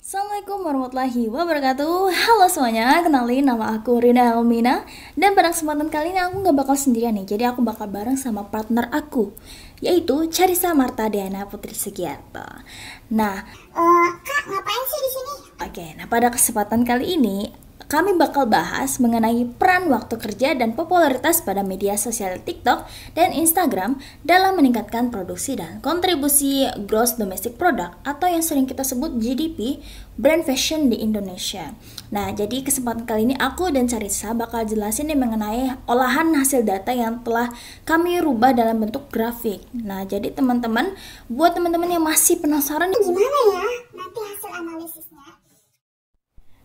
Assalamualaikum warahmatullahi wabarakatuh. Halo semuanya, kenalin nama aku Rina Elmina. Dan pada kesempatan kali ini aku gak bakal sendirian nih. Jadi aku bakal bareng sama partner aku, yaitu Charissa Marta Diana Putri Sugiarto. Nah, Kak, ngapain sih di sini? oke, nah pada kesempatan kali ini kami bakal bahas mengenai peran waktu kerja dan popularitas pada media sosial TikTok dan Instagram dalam meningkatkan produksi dan kontribusi gross domestic product atau yang sering kita sebut GDP brand fashion di Indonesia. Nah, jadi kesempatan kali ini aku dan Charissa bakal jelasin nih mengenai olahan hasil data yang telah kami rubah dalam bentuk grafik. Nah, jadi teman-teman, buat teman-teman yang masih penasaran Gimana ya nanti hasil analisisnya?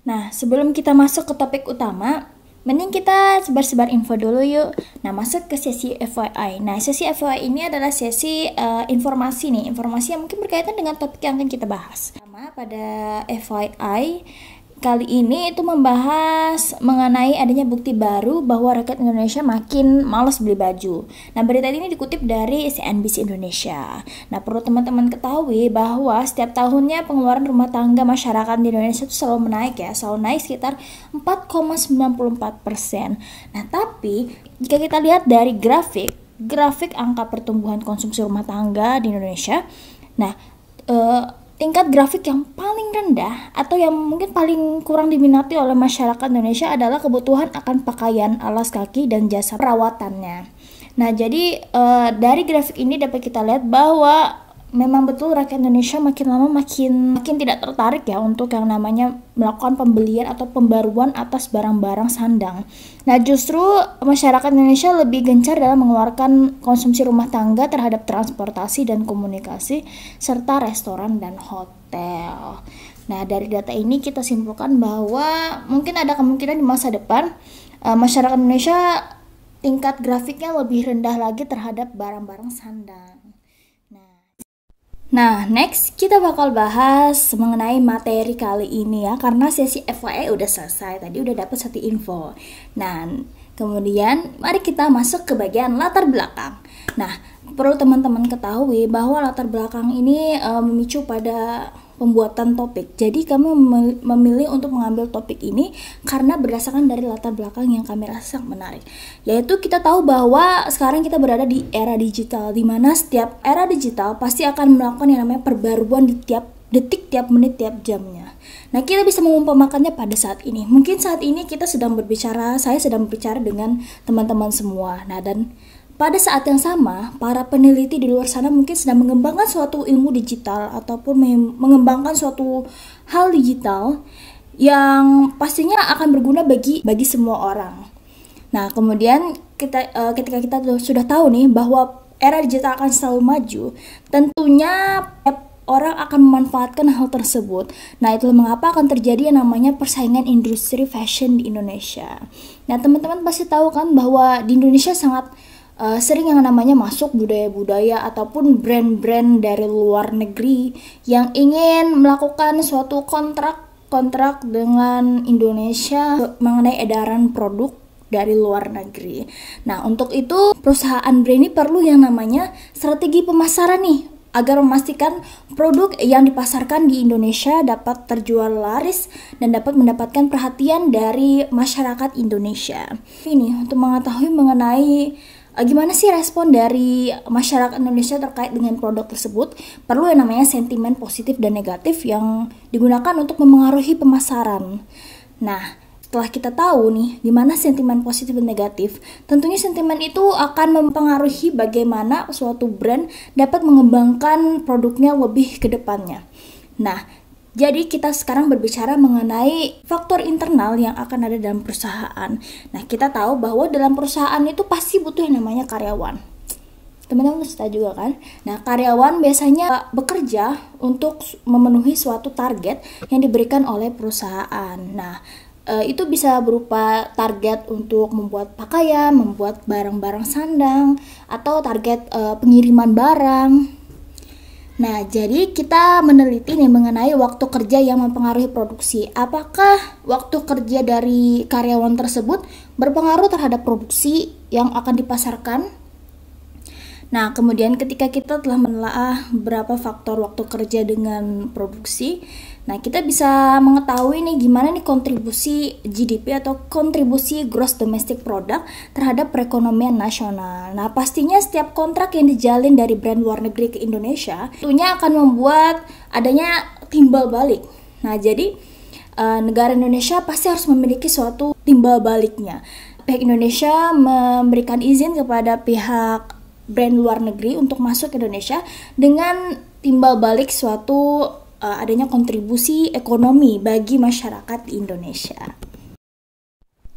Nah, sebelum kita masuk ke topik utama, mending kita sebar-sebar info dulu yuk. Nah, masuk ke sesi FYI. Nah, sesi FYI ini adalah sesi informasi nih, informasi yang mungkin berkaitan dengan topik yang akan kita bahas. Pertama, pada FYI kali ini itu membahas mengenai adanya bukti baru bahwa rakyat Indonesia makin malas beli baju. Nah, berita ini dikutip dari CNBC Indonesia. Nah, perlu teman-teman ketahui bahwa setiap tahunnya pengeluaran rumah tangga masyarakat di Indonesia itu selalu menaik ya, selalu naik sekitar 4,94%. Nah, tapi jika kita lihat dari grafik angka pertumbuhan konsumsi rumah tangga di Indonesia, nah tingkat grafik yang paling rendah atau yang mungkin paling kurang diminati oleh masyarakat Indonesia adalah kebutuhan akan pakaian, alas kaki, dan jasa perawatannya. Nah, jadi dari grafik ini dapat kita lihat bahwa memang betul rakyat Indonesia makin lama makin tidak tertarik ya untuk yang namanya melakukan pembelian atau pembaruan atas barang-barang sandang. Nah, justru masyarakat Indonesia lebih gencar dalam mengeluarkan konsumsi rumah tangga terhadap transportasi dan komunikasi serta restoran dan hotel. Nah, dari data ini kita simpulkan bahwa mungkin ada kemungkinan di masa depan masyarakat Indonesia tingkat grafiknya lebih rendah lagi terhadap barang-barang sandang. Nah, next kita bakal bahas mengenai materi kali ini ya, karena sesi FYI udah selesai, tadi udah dapat satu info. Nah, kemudian mari kita masuk ke bagian latar belakang. Nah, perlu teman-teman ketahui bahwa latar belakang ini memicu pada pembuatan topik. Jadi kami memilih untuk mengambil topik ini karena berdasarkan dari latar belakang yang kami rasa sangat menarik. Yaitu kita tahu bahwa sekarang kita berada di era digital, di mana setiap era digital pasti akan melakukan yang namanya perbaruan di tiap detik, tiap menit, tiap jamnya. Nah, kita bisa mengumpamakannya pada saat ini. Mungkin saat ini saya sedang berbicara dengan teman-teman semua. Nah, dan pada saat yang sama, para peneliti di luar sana mungkin sedang mengembangkan suatu ilmu digital ataupun mengembangkan suatu hal digital yang pastinya akan berguna bagi semua orang. Nah, kemudian ketika kita sudah tahu nih bahwa era digital akan selalu maju, tentunya orang akan memanfaatkan hal tersebut. Nah, itulah mengapa akan terjadi yang namanya persaingan industri fashion di Indonesia. Nah, teman-teman pasti tahu kan bahwa di Indonesia sangat sering yang namanya masuk budaya-budaya ataupun brand-brand dari luar negeri yang ingin melakukan suatu kontrak dengan Indonesia mengenai edaran produk dari luar negeri. Nah, untuk itu perusahaan brand ini perlu yang namanya strategi pemasaran nih, agar memastikan produk yang dipasarkan di Indonesia dapat terjual laris dan dapat mendapatkan perhatian dari masyarakat Indonesia. Ini untuk mengetahui mengenai gimana sih respon dari masyarakat Indonesia terkait dengan produk tersebut, perlu yang namanya sentimen positif dan negatif yang digunakan untuk memengaruhi pemasaran. Nah, setelah kita tahu nih gimana sentimen positif dan negatif, tentunya sentimen itu akan mempengaruhi bagaimana suatu brand dapat mengembangkan produknya lebih ke depannya. Nah, jadi kita sekarang berbicara mengenai faktor internal yang akan ada dalam perusahaan. Nah, kita tahu bahwa dalam perusahaan itu pasti butuh yang namanya karyawan. Teman-teman pasti tahu juga kan? Nah, karyawan biasanya bekerja untuk memenuhi suatu target yang diberikan oleh perusahaan. Nah, itu bisa berupa target untuk membuat pakaian, membuat barang-barang sandang, atau target pengiriman barang. Nah, jadi kita meneliti nih mengenai waktu kerja yang mempengaruhi produksi. Apakah waktu kerja dari karyawan tersebut berpengaruh terhadap produksi yang akan dipasarkan? Nah, kemudian ketika kita telah menelaah berapa faktor waktu kerja dengan produksi, nah kita bisa mengetahui nih gimana nih kontribusi GDP atau kontribusi Gross Domestic Product terhadap perekonomian nasional. Nah, pastinya setiap kontrak yang dijalin dari brand luar negeri ke Indonesia tentunya akan membuat adanya timbal balik. Nah, jadi negara Indonesia pasti harus memiliki suatu timbal baliknya. Pihak Indonesia memberikan izin kepada pihak brand luar negeri untuk masuk ke Indonesia dengan timbal balik suatu adanya kontribusi ekonomi bagi masyarakat di Indonesia.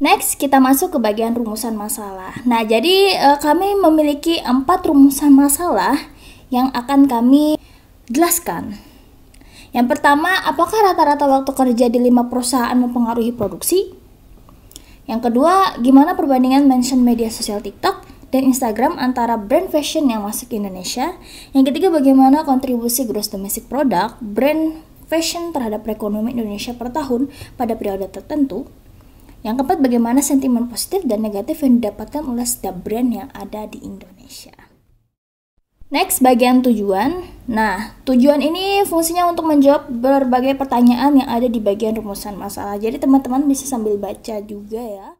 Next, kita masuk ke bagian rumusan masalah. Nah, jadi kami memiliki 4 rumusan masalah yang akan kami jelaskan. Yang pertama, apakah rata-rata waktu kerja di 5 perusahaan mempengaruhi produksi? Yang kedua, gimana perbandingan mention media sosial TikTok dan Instagram antara brand fashion yang masuk ke Indonesia? Yang ketiga, bagaimana kontribusi Gross Domestic Product brand fashion terhadap perekonomian Indonesia per tahun pada periode tertentu? Yang keempat, bagaimana sentimen positif dan negatif yang didapatkan oleh setiap brand yang ada di Indonesia? Next, bagian tujuan. Nah, tujuan ini fungsinya untuk menjawab berbagai pertanyaan yang ada di bagian rumusan masalah. Jadi teman-teman bisa sambil baca juga ya.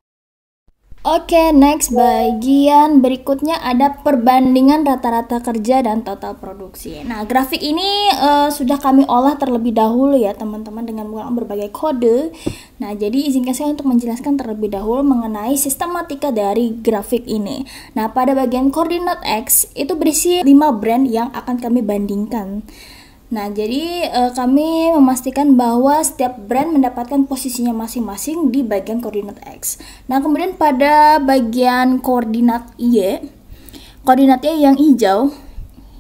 Oke, next bagian berikutnya ada perbandingan rata-rata kerja dan total produksi. Nah, grafik ini sudah kami olah terlebih dahulu ya teman-teman dengan menggunakan berbagai kode. Nah, jadi izinkan saya untuk menjelaskan terlebih dahulu mengenai sistematika dari grafik ini. Nah, pada bagian koordinat X itu berisi 5 brand yang akan kami bandingkan. Nah, jadi kami memastikan bahwa setiap brand mendapatkan posisinya masing-masing di bagian koordinat X. Nah, kemudian pada bagian koordinat Y, koordinatnya yang hijau,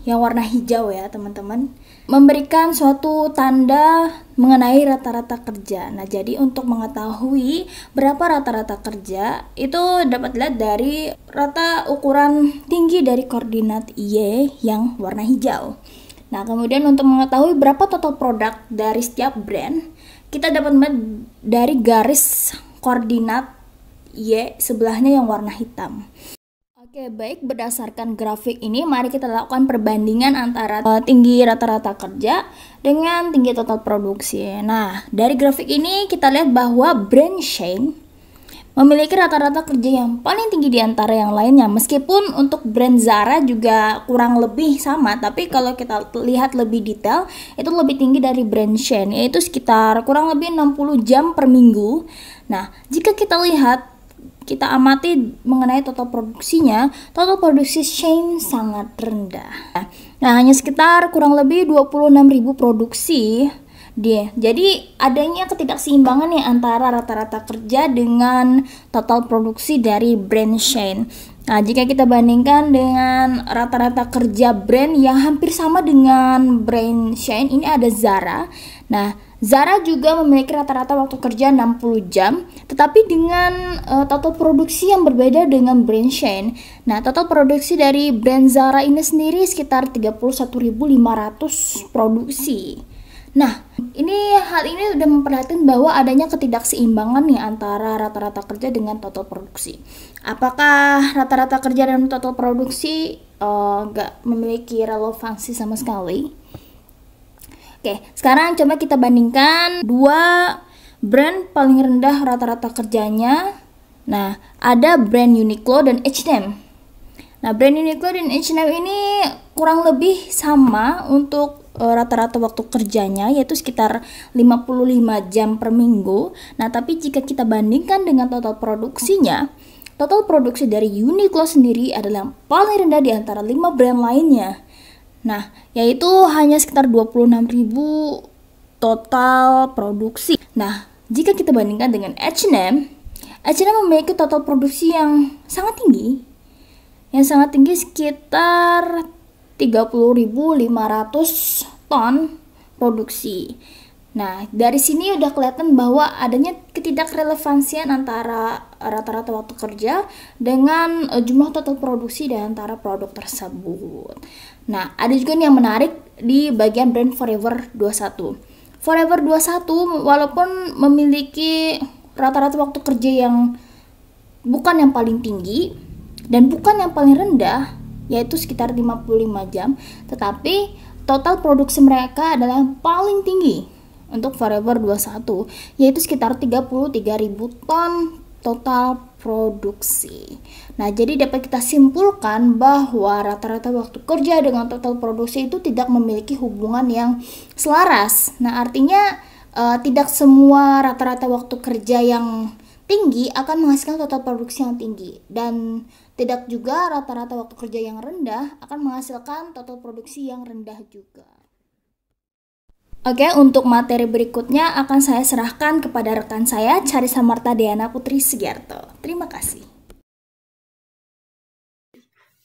yang warna hijau ya teman-teman, memberikan suatu tanda mengenai rata-rata kerja. Nah, jadi untuk mengetahui berapa rata-rata kerja, itu dapat dilihat dari rata ukuran tinggi dari koordinat Y yang warna hijau. Nah, kemudian untuk mengetahui berapa total produk dari setiap brand, kita dapat melihat dari garis koordinat Y sebelahnya yang warna hitam. Oke, baik, berdasarkan grafik ini, mari kita lakukan perbandingan antara tinggi rata-rata kerja dengan tinggi total produksi. Nah, dari grafik ini kita lihat bahwa brand Shein memiliki rata-rata kerja yang paling tinggi di antara yang lainnya. Meskipun untuk brand Zara juga kurang lebih sama, tapi kalau kita lihat lebih detail, itu lebih tinggi dari brand Shein, yaitu sekitar kurang lebih 60 jam per minggu. Nah, jika kita lihat, kita amati mengenai total produksinya, total produksi Shein sangat rendah. Nah, hanya sekitar kurang lebih 26.000 produksi. Jadi adanya ketidakseimbangan nih antara rata-rata kerja dengan total produksi dari brand Shein. Nah, jika kita bandingkan dengan rata-rata kerja brand yang hampir sama dengan brand Shein, ini ada Zara. Nah, Zara juga memiliki rata-rata waktu kerja 60 jam, tetapi dengan total produksi yang berbeda dengan brand Shein. Nah, total produksi dari brand Zara ini sendiri sekitar 31.500 produksi. Nah, hal ini sudah memperlihatkan bahwa adanya ketidakseimbangan nih antara rata-rata kerja dengan total produksi. Apakah rata-rata kerja dan total produksi nggak memiliki relevansi sama sekali? Oke, sekarang coba kita bandingkan 2 brand paling rendah rata-rata kerjanya. Nah, ada brand Uniqlo dan H&M. Nah, brand Uniqlo dan H&M ini kurang lebih sama untuk rata-rata waktu kerjanya, yaitu sekitar 55 jam per minggu. Nah, tapi jika kita bandingkan dengan total produksinya, total produksi dari Uniqlo sendiri adalah yang paling rendah di antara 5 brand lainnya. Nah, yaitu hanya sekitar 26.000 total produksi. Nah, jika kita bandingkan dengan H&M memiliki total produksi yang sangat tinggi. Yang sangat tinggi sekitar 30.500 ton produksi. Nah, dari sini udah kelihatan bahwa adanya ketidakrelevansian antara rata-rata waktu kerja dengan jumlah total produksi di antara produk tersebut. Nah, ada juga nih yang menarik di bagian brand Forever 21. Forever 21 walaupun memiliki rata-rata waktu kerja yang bukan yang paling tinggi dan bukan yang paling rendah, yaitu sekitar 55 jam, tetapi total produksi mereka adalah yang paling tinggi untuk Forever 21, yaitu sekitar 33.000 ton total produksi. Nah, jadi dapat kita simpulkan bahwa rata-rata waktu kerja dengan total produksi itu tidak memiliki hubungan yang selaras. Nah, artinya tidak semua rata-rata waktu kerja yang tinggi akan menghasilkan total produksi yang tinggi, dan tidak juga rata-rata waktu kerja yang rendah akan menghasilkan total produksi yang rendah juga. Oke, untuk materi berikutnya akan saya serahkan kepada rekan saya, Charissa Marta Diana Putri Sugiarto. Terima kasih.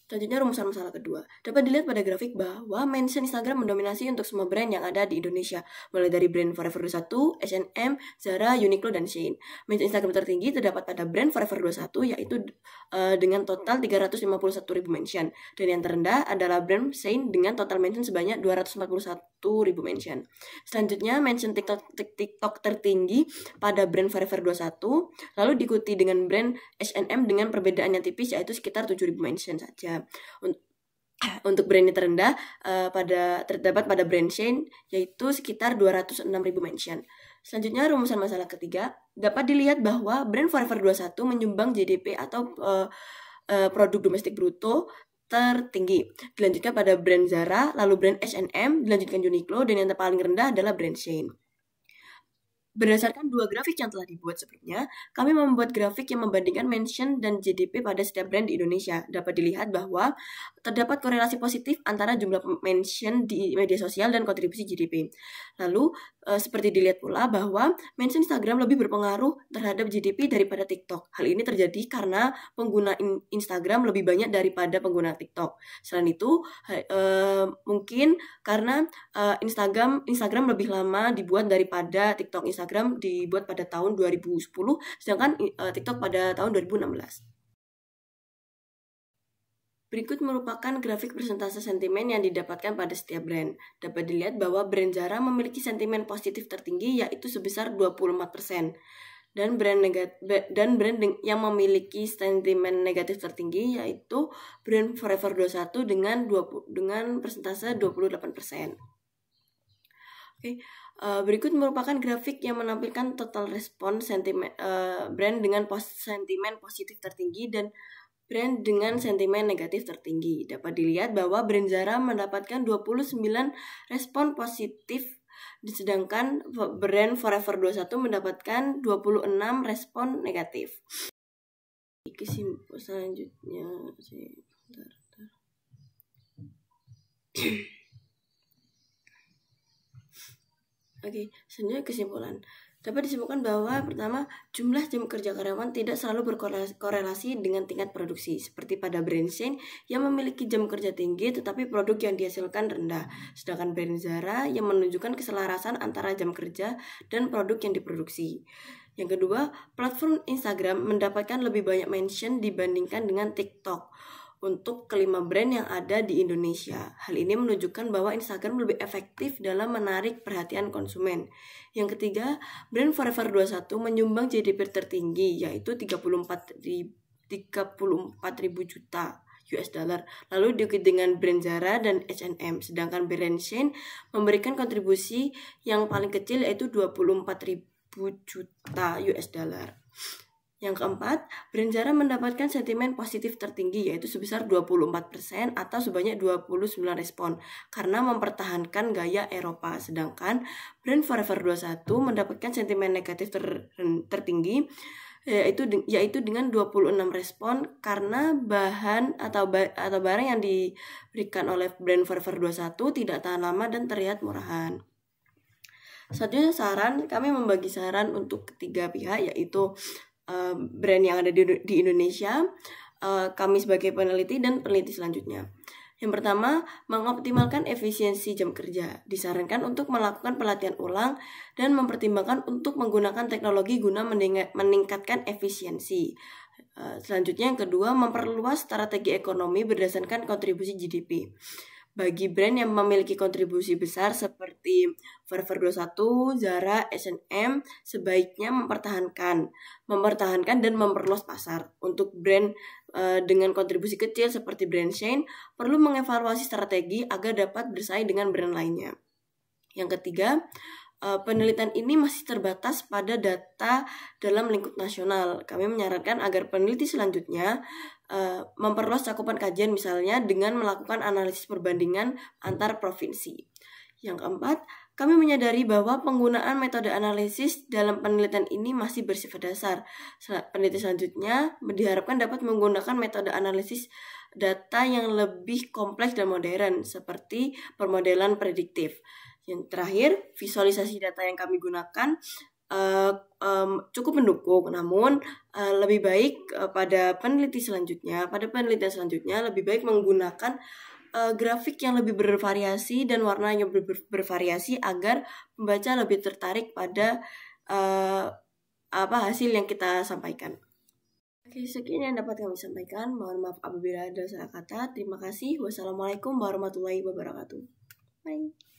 Selanjutnya rumusan masalah kedua. Dapat dilihat pada grafik bahwa mention Instagram mendominasi untuk semua brand yang ada di Indonesia, mulai dari brand Forever 21, H&M, Zara, Uniqlo, dan Shein. Mention Instagram tertinggi terdapat pada brand Forever 21, yaitu dengan total 351.000 mention. Dan yang terendah adalah brand Shein dengan total mention sebanyak 241.000 mention. Selanjutnya mention TikTok tertinggi pada brand Forever 21, lalu diikuti dengan brand H&M dengan perbedaan yang tipis, yaitu sekitar 7.000 mention saja. Untuk brand yang terendah terdapat pada brand Shein, yaitu sekitar 206.000 mention. Selanjutnya rumusan masalah ketiga, dapat dilihat bahwa brand Forever 21 menyumbang GDP atau produk domestik bruto tertinggi. Dilanjutkan pada brand Zara, lalu brand H&M, dilanjutkan Uniqlo, dan yang paling rendah adalah brand Shein. Berdasarkan dua grafik yang telah dibuat sebelumnya, kami membuat grafik yang membandingkan mention dan GDP pada setiap brand di Indonesia. Dapat dilihat bahwa terdapat korelasi positif antara jumlah mention di media sosial dan kontribusi GDP. Lalu, seperti dilihat pula bahwa mention Instagram lebih berpengaruh terhadap GDP daripada TikTok. Hal ini terjadi karena pengguna Instagram lebih banyak daripada pengguna TikTok. Selain itu, mungkin karena Instagram lebih lama dibuat daripada TikTok. Instagram dibuat pada tahun 2010, sedangkan TikTok pada tahun 2016. Berikut merupakan grafik persentase sentimen yang didapatkan pada setiap brand. Dapat dilihat bahwa brand Zara memiliki sentimen positif tertinggi, yaitu sebesar 24%. Dan brand yang memiliki sentimen negatif tertinggi yaitu brand Forever 21 dengan persentase 28%. Oke. Berikut merupakan grafik yang menampilkan total respon sentimen brand dengan sentimen positif tertinggi dan brand dengan sentimen negatif tertinggi. Dapat dilihat bahwa brand Zara mendapatkan 29 respon positif, sedangkan brand Forever 21 mendapatkan 26 respon negatif. Kesimpulan selanjutnya, Oke, selanjutnya kesimpulan. Dapat disimpulkan bahwa pertama, jumlah jam kerja karyawan tidak selalu berkorelasi dengan tingkat produksi, seperti pada brand Shein yang memiliki jam kerja tinggi tetapi produk yang dihasilkan rendah, sedangkan brand Zara yang menunjukkan keselarasan antara jam kerja dan produk yang diproduksi. Yang kedua, platform Instagram mendapatkan lebih banyak mention dibandingkan dengan TikTok untuk kelima brand yang ada di Indonesia. Hal ini menunjukkan bahwa Instagram lebih efektif dalam menarik perhatian konsumen. Yang ketiga, brand Forever 21 menyumbang GDP tertinggi, yaitu 34.000 juta US dollar. Lalu diikuti dengan brand Zara dan H&M, sedangkan brand Shein memberikan kontribusi yang paling kecil, yaitu 24.000 juta US dollar. Yang keempat, brand Zara mendapatkan sentimen positif tertinggi, yaitu sebesar 24% atau sebanyak 29 respon karena mempertahankan gaya Eropa, sedangkan brand Forever 21 mendapatkan sentimen negatif tertinggi, yaitu dengan 26 respon karena bahan atau barang yang diberikan oleh brand Forever 21 tidak tahan lama dan terlihat murahan. Selanjutnya kami membagi saran untuk ketiga pihak, yaitu brand yang ada di Indonesia, kami sebagai peneliti dan peneliti selanjutnya. Yang pertama, mengoptimalkan efisiensi jam kerja. Disarankan untuk melakukan pelatihan ulang dan mempertimbangkan untuk menggunakan teknologi guna meningkatkan efisiensi. Selanjutnya yang kedua, memperluas strategi ekonomi berdasarkan kontribusi GDP. Bagi brand yang memiliki kontribusi besar seperti Forever 21, Zara, H&M, sebaiknya mempertahankan dan memperluas pasar. Untuk brand dengan kontribusi kecil seperti brand Shein perlu mengevaluasi strategi agar dapat bersaing dengan brand lainnya. Yang ketiga, penelitian ini masih terbatas pada data dalam lingkup nasional. Kami menyarankan agar peneliti selanjutnya memperluas cakupan kajian misalnya dengan melakukan analisis perbandingan antar provinsi. Yang keempat, kami menyadari bahwa penggunaan metode analisis dalam penelitian ini masih bersifat dasar. Peneliti selanjutnya diharapkan dapat menggunakan metode analisis data yang lebih kompleks dan modern, seperti permodelan prediktif. Yang terakhir, visualisasi data yang kami gunakan cukup mendukung, namun lebih baik pada penelitian selanjutnya lebih baik menggunakan grafik yang lebih bervariasi dan warna yang bervariasi agar pembaca lebih tertarik pada hasil yang kita sampaikan. Oke, sekian yang dapat kami sampaikan. Mohon maaf apabila ada salah kata. Terima kasih. Wassalamualaikum warahmatullahi wabarakatuh. Bye.